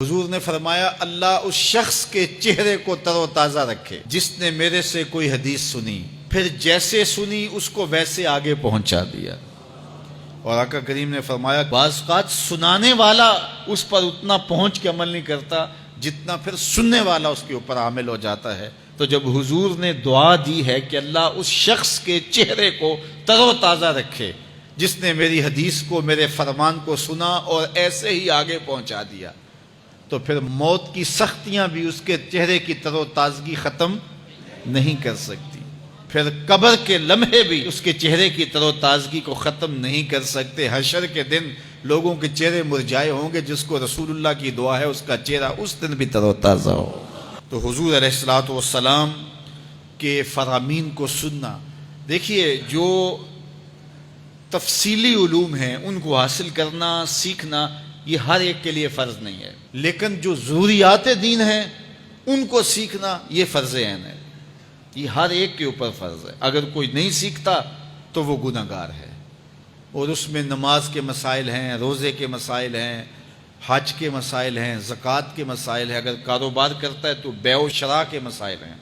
حضور نے فرمایا اللہ اس شخص کے چہرے کو تر و تازہ رکھے جس نے میرے سے کوئی حدیث سنی، پھر جیسے سنی اس کو ویسے آگے پہنچا دیا۔ اور آقا کریم نے فرمایا بعض اوقات سنانے والا اس پر اتنا پہنچ کے عمل نہیں کرتا جتنا پھر سننے والا اس کے اوپر عامل ہو جاتا ہے۔ تو جب حضور نے دعا دی ہے کہ اللہ اس شخص کے چہرے کو تر و تازہ رکھے جس نے میری حدیث کو، میرے فرمان کو سنا اور ایسے ہی آگے پہنچا دیا، تو پھر موت کی سختیاں بھی اس کے چہرے کی تر و تازگی ختم نہیں کر سکتی، پھر قبر کے لمحے بھی اس کے چہرے کی تر و تازگی کو ختم نہیں کر سکتے۔ حشر کے دن لوگوں کے چہرے مرجھائے ہوں گے، جس کو رسول اللہ کی دعا ہے اس کا چہرہ اس دن بھی تر و تازہ ہو۔ تو حضور علیہ الصلوۃ والسلام کے فرامین کو سننا، دیکھیے جو تفصیلی علوم ہیں ان کو حاصل کرنا، سیکھنا، یہ ہر ایک کے لیے فرض نہیں ہے، لیکن جو ضروریات دین ہیں ان کو سیکھنا یہ فرض عین ہے، یہ ہر ایک کے اوپر فرض ہے۔ اگر کوئی نہیں سیکھتا تو وہ گناہ گار ہے، اور اس میں نماز کے مسائل ہیں، روزے کے مسائل ہیں، حج کے مسائل ہیں، زکوٰۃ کے مسائل ہیں، اگر کاروبار کرتا ہے تو بیع و شراء کے مسائل ہیں،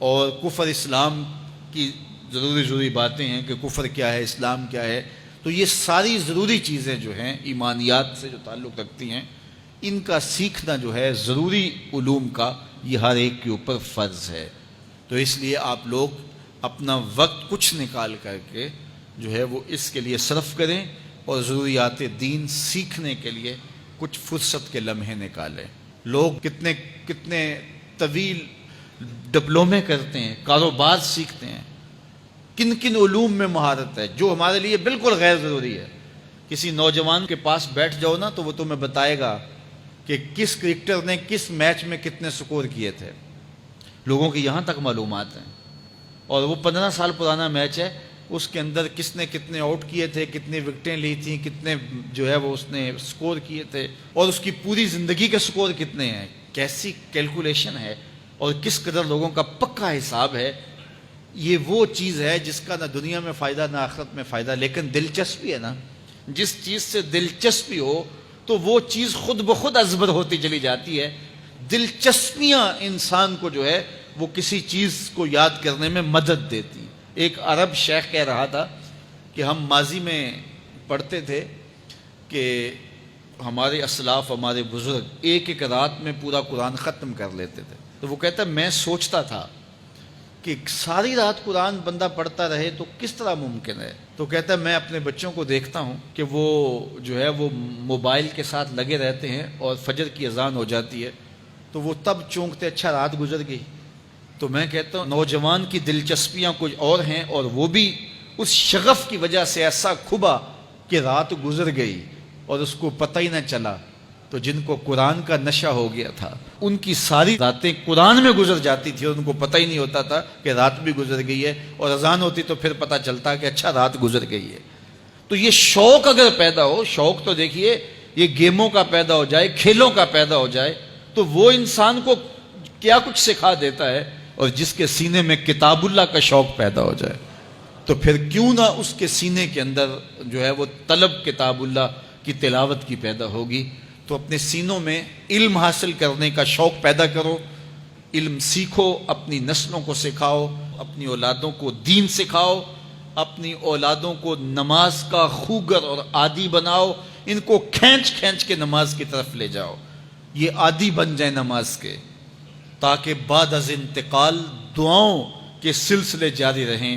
اور کفر اسلام کی ضروری باتیں ہیں کہ کفر کیا ہے، اسلام کیا ہے۔ تو یہ ساری ضروری چیزیں جو ہیں ایمانیات سے جو تعلق رکھتی ہیں، ان کا سیکھنا جو ہے ضروری علوم کا، یہ ہر ایک کے اوپر فرض ہے۔ تو اس لیے آپ لوگ اپنا وقت کچھ نکال کر کے جو ہے وہ اس کے لیے صرف کریں، اور ضروریات دین سیکھنے کے لیے کچھ فرصت کے لمحے نکالیں۔ لوگ کتنے طویل ڈپلومے کرتے ہیں، کاروبار سیکھتے ہیں، کن علوم میں مہارت ہے جو ہمارے لیے بالکل غیر ضروری ہے۔ کسی نوجوان کے پاس بیٹھ جاؤ نا تو وہ تمہیں بتائے گا کہ کس کرکٹر نے کس میچ میں کتنے سکور کیے تھے، لوگوں کی یہاں تک معلومات ہیں، اور وہ 15 سال پرانا میچ ہے، اس کے اندر کس نے کتنے آؤٹ کیے تھے، کتنی وکٹیں لی تھیں، کتنے جو ہے وہ اس نے سکور کیے تھے، اور اس کی پوری زندگی کے سکور کتنے ہیں، کیسی کیلکولیشن ہے، اور کس قدر لوگوں کا پکا حساب ہے۔ یہ وہ چیز ہے جس کا نہ دنیا میں فائدہ نہ آخرت میں فائدہ، لیکن دلچسپی ہے نا، جس چیز سے دلچسپی ہو تو وہ چیز خود بخود ازبر ہوتی چلی جاتی ہے۔ دلچسپیاں انسان کو جو ہے وہ کسی چیز کو یاد کرنے میں مدد دیتی۔ ایک عرب شیخ کہہ رہا تھا کہ ہم ماضی میں پڑھتے تھے کہ ہمارے اسلاف، ہمارے بزرگ ایک رات میں پورا قرآن ختم کر لیتے تھے۔ تو وہ کہتا ہے میں سوچتا تھا کہ ساری رات قرآن بندہ پڑھتا رہے تو کس طرح ممکن ہے؟ تو کہتا ہے میں اپنے بچوں کو دیکھتا ہوں کہ وہ جو ہے وہ موبائل کے ساتھ لگے رہتے ہیں، اور فجر کی اذان ہو جاتی ہے تو وہ تب چونکتے اچھا رات گزر گئی۔ تو میں کہتا ہوں نوجوان کی دلچسپیاں کچھ اور ہیں، اور وہ بھی اس شغف کی وجہ سے ایسا کھبا کہ رات گزر گئی اور اس کو پتہ ہی نہ چلا۔ تو جن کو قرآن کا نشہ ہو گیا تھا ان کی ساری راتیں قرآن میں گزر جاتی تھی، اور ان کو پتہ ہی نہیں ہوتا تھا کہ رات بھی گزر گئی ہے، اور اذان ہوتی تو پھر پتہ چلتا کہ اچھا رات گزر گئی ہے۔ تو یہ شوق اگر پیدا ہو، شوق تو دیکھیے یہ گیموں کا پیدا ہو جائے، کھیلوں کا پیدا ہو جائے، تو وہ انسان کو کیا کچھ سکھا دیتا ہے، اور جس کے سینے میں کتاب اللہ کا شوق پیدا ہو جائے تو پھر کیوں نہ اس کے سینے کے اندر جو ہے وہ طلب کتاب اللہ کی تلاوت کی پیدا ہوگی۔ تو اپنے سینوں میں علم حاصل کرنے کا شوق پیدا کرو، علم سیکھو، اپنی نسلوں کو سکھاؤ، اپنی اولادوں کو دین سکھاؤ، اپنی اولادوں کو نماز کا خوگر اور عادی بناؤ، ان کو کھینچ کے نماز کی طرف لے جاؤ، یہ عادی بن جائیں نماز کے، تاکہ بعد از انتقال دعاؤں کے سلسلے جاری رہیں۔